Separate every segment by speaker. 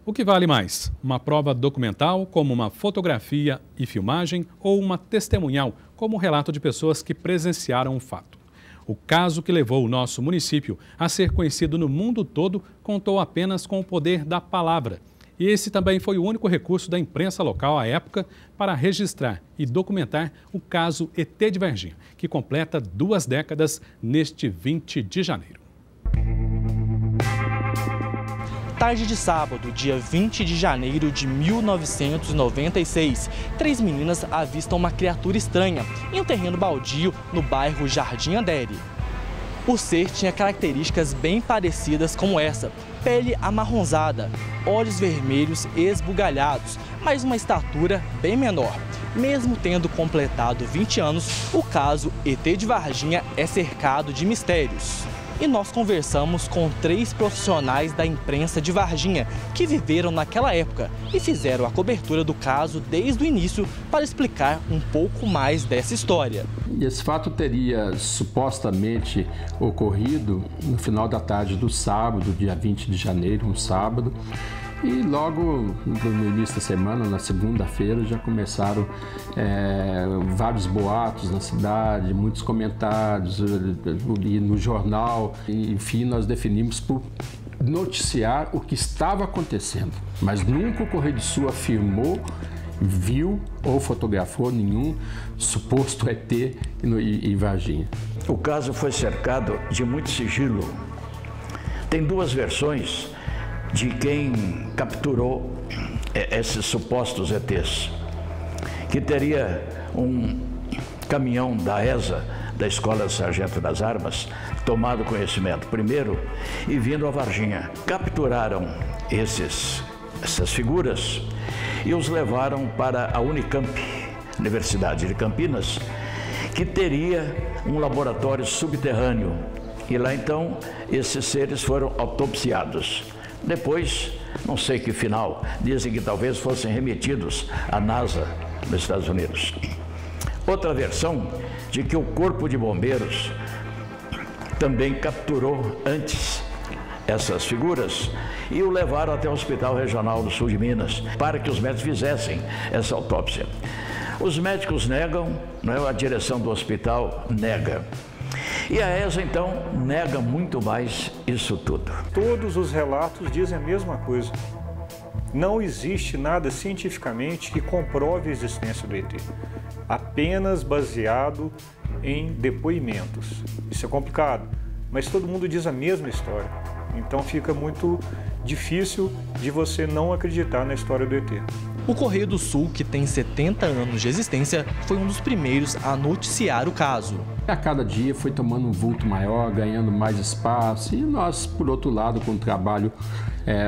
Speaker 1: O que vale mais? Uma prova documental, como uma fotografia e filmagem, ou uma testemunhal, como um relato de pessoas que presenciaram o fato? O caso que levou o nosso município a ser conhecido no mundo todo contou apenas com o poder da palavra. E esse também foi o único recurso da imprensa local à época para registrar e documentar o caso ET de Varginha, que completa 2 décadas neste 20 de janeiro.
Speaker 2: Tarde de sábado, dia 20 de janeiro de 1996, 3 meninas avistam uma criatura estranha em um terreno baldio no bairro Jardim Andere. O ser tinha características bem parecidas com essa: pele amarronzada, olhos vermelhos esbugalhados, mas uma estatura bem menor. Mesmo tendo completado 20 anos, o caso ET de Varginha é cercado de mistérios. E nós conversamos com 3 profissionais da imprensa de Varginha que viveram naquela época e fizeram a cobertura do caso desde o início para explicar um pouco mais dessa história.
Speaker 3: Esse fato teria supostamente ocorrido no final da tarde do sábado, dia 20 de janeiro, um sábado. E logo no início da semana, na segunda-feira, já começaram vários boatos na cidade, muitos comentários no jornal. E, enfim, nós definimos por noticiar o que estava acontecendo. Mas nunca o Correio do Sul afirmou, viu ou fotografou nenhum suposto ET em Varginha.
Speaker 4: O caso foi cercado de muito sigilo. Tem 2 versões de quem capturou esses supostos ETs, que teria um caminhão da ESA, da Escola de Sargento das Armas, tomado conhecimento primeiro e vindo a Varginha. Capturaram essas figuras e os levaram para a Unicamp, Universidade de Campinas, que teria um laboratório subterrâneo. E lá então esses seres foram autopsiados. Depois, não sei que final, dizem que talvez fossem remetidos à NASA nos Estados Unidos. Outra versão de que o Corpo de Bombeiros também capturou antes essas figuras e o levaram até o Hospital Regional do Sul de Minas para que os médicos fizessem essa autópsia. Os médicos negam, a direção do hospital nega. E a ESA, então, nega muito mais isso tudo.
Speaker 5: Todos os relatos dizem a mesma coisa. Não existe nada cientificamente que comprove a existência do ET. Apenas baseado em depoimentos. Isso é complicado, mas todo mundo diz a mesma história. Então fica muito difícil de você não acreditar na história do ET.
Speaker 2: O Correio do Sul, que tem 70 anos de existência, foi um dos primeiros a noticiar o caso.
Speaker 3: A cada dia foi tomando um vulto maior, ganhando mais espaço, e nós, por outro lado, com o trabalho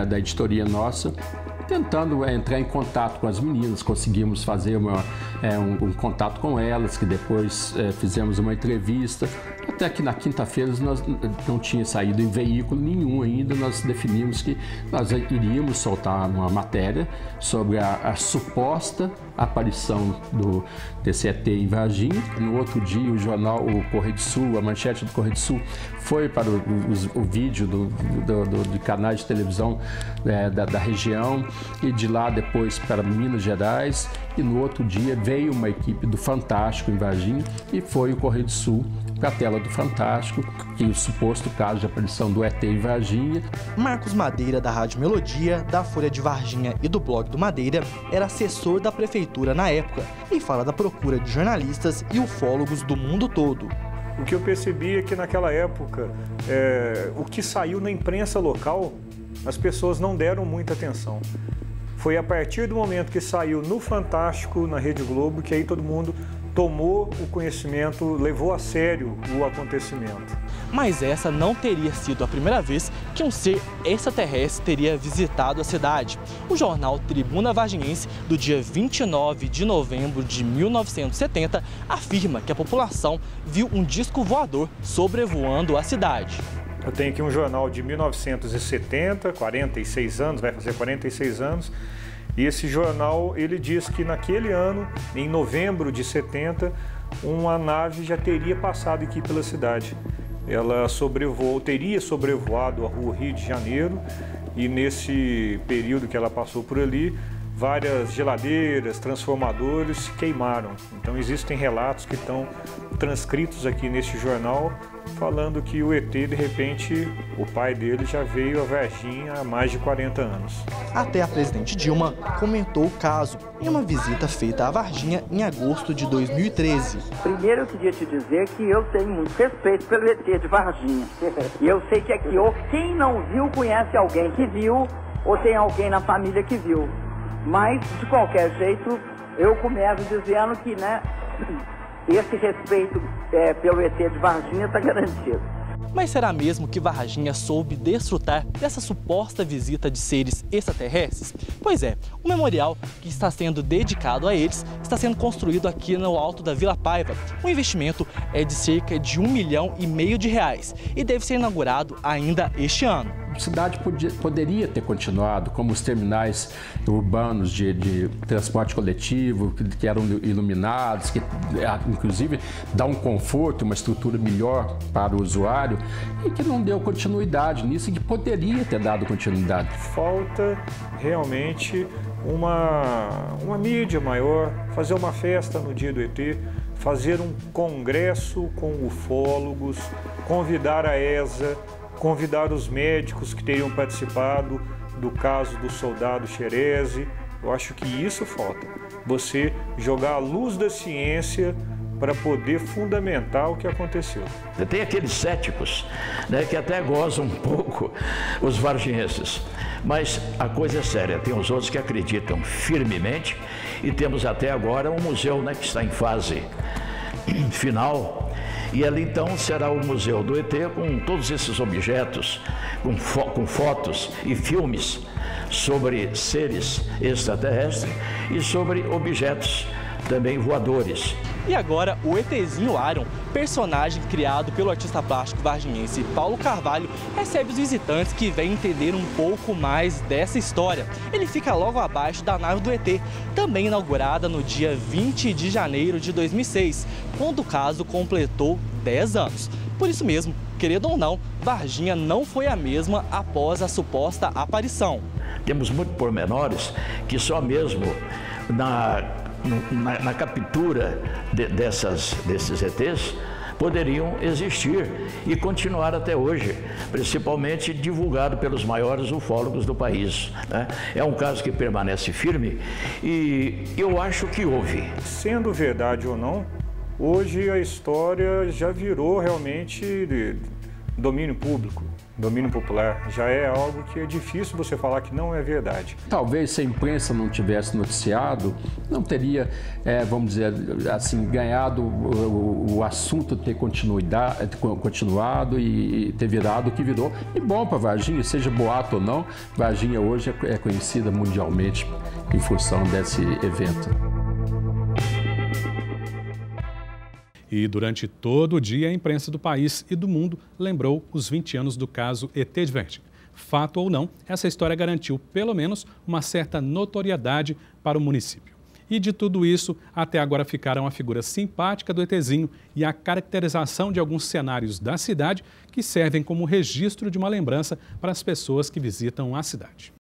Speaker 3: da editoria nossa, tentando entrar em contato com as meninas, conseguimos fazer um contato com elas, que depois fizemos uma entrevista, até que na quinta-feira nós não tinha saído em veículo nenhum ainda, nós definimos que nós iríamos soltar uma matéria sobre a suposta aparição desse ET em Varginha. No outro dia, o jornal, o Correio do Sul, a manchete do Correio do Sul, foi para o vídeo de canais de televisão da região, e de lá depois para Minas Gerais, e no outro dia veio uma equipe do Fantástico em Varginha e foi o Correio do Sul para a tela do Fantástico, que o suposto caso de aparição do ET em Varginha.
Speaker 2: Marcos Madeira, da Rádio Melodia, da Folha de Varginha e do Blog do Madeira, era assessor da prefeitura na época e fala da procura de jornalistas e ufólogos do mundo todo.
Speaker 5: O que eu percebi é que naquela época, o que saiu na imprensa local, as pessoas não deram muita atenção. Foi a partir do momento que saiu no Fantástico, na Rede Globo, que aí todo mundo tomou o conhecimento, levou a sério o acontecimento.
Speaker 2: Mas essa não teria sido a primeira vez que um ser extraterrestre teria visitado a cidade. O jornal Tribuna Varginhense, do dia 29 de novembro de 1970, afirma que a população viu um disco voador sobrevoando a cidade.
Speaker 5: Eu tenho aqui um jornal de 1970, 46 anos, vai fazer 46 anos, e esse jornal, ele diz que naquele ano, em novembro de 70, uma nave já teria passado aqui pela cidade. Ela teria sobrevoado a rua Rio de Janeiro e nesse período que ela passou por ali, várias geladeiras, transformadores se queimaram. Então existem relatos que estão transcritos aqui neste jornal falando que o ET, de repente, o pai dele já veio a Varginha há mais de 40 anos.
Speaker 2: Até a presidente Dilma comentou o caso em uma visita feita a Varginha em agosto de 2013.
Speaker 6: Primeiro eu queria te dizer que eu tenho muito respeito pelo ET de Varginha. E eu sei que aqui, ou quem não viu, conhece alguém que viu, ou tem alguém na família que viu. Mas, de qualquer jeito, eu começo dizendo que, né, esse respeito pelo ET de Varginha está garantido.
Speaker 2: Mas será mesmo que Varginha soube desfrutar dessa suposta visita de seres extraterrestres? Pois é, o memorial que está sendo dedicado a eles está sendo construído aqui no alto da Vila Paiva. O investimento é de cerca de R$1,5 milhão e deve ser inaugurado ainda este ano.
Speaker 3: A cidade poderia ter continuado, como os terminais urbanos de transporte coletivo, que eram iluminados, que inclusive dá um conforto, uma estrutura melhor para o usuário, e que não deu continuidade nisso, e que poderia ter dado continuidade.
Speaker 5: Falta realmente uma mídia maior, fazer uma festa no dia do ET, fazer um congresso com ufólogos, convidar a ESA, convidar os médicos que teriam participado do caso do soldado Xerezi. Eu acho que isso falta. Você jogar a luz da ciência para poder fundamentar o que aconteceu.
Speaker 4: Tem aqueles céticos, né, que até gozam um pouco os varginhenses. Mas a coisa é séria, tem os outros que acreditam firmemente e temos até agora um museu, né, que está em fase final. E ali então será o Museu do ET com todos esses objetos, com fotos e filmes sobre seres extraterrestres e sobre objetos também voadores.
Speaker 2: E agora o ETzinho Aron, personagem criado pelo artista plástico varginhense Paulo Carvalho, recebe os visitantes que vêm entender um pouco mais dessa história. Ele fica logo abaixo da nave do ET, também inaugurada no dia 20 de janeiro de 2006, quando o caso completou 10 anos. Por isso mesmo, querendo ou não, Varginha não foi a mesma após a suposta aparição.
Speaker 4: Temos muitos pormenores que só mesmo na captura desses ETs poderiam existir e continuar até hoje, principalmente divulgado pelos maiores ufólogos do país, né? É um caso que permanece firme e eu acho que houve.
Speaker 5: Sendo verdade ou não, hoje a história já virou realmente de domínio público, domínio popular. Já é algo que é difícil você falar que não é verdade. Talvez
Speaker 3: se a imprensa não tivesse noticiado, não teria, vamos dizer assim, ganhado o assunto ter continuado e ter virado o que virou. E bom para Varginha, seja boato ou não, Varginha hoje é conhecida mundialmente em função desse evento.
Speaker 1: E durante todo o dia, a imprensa do país e do mundo lembrou os 20 anos do caso ET de Varginha. Fato ou não, essa história garantiu, pelo menos, uma certa notoriedade para o município. E de tudo isso, até agora ficaram a figura simpática do ETzinho e a caracterização de alguns cenários da cidade que servem como registro de uma lembrança para as pessoas que visitam a cidade.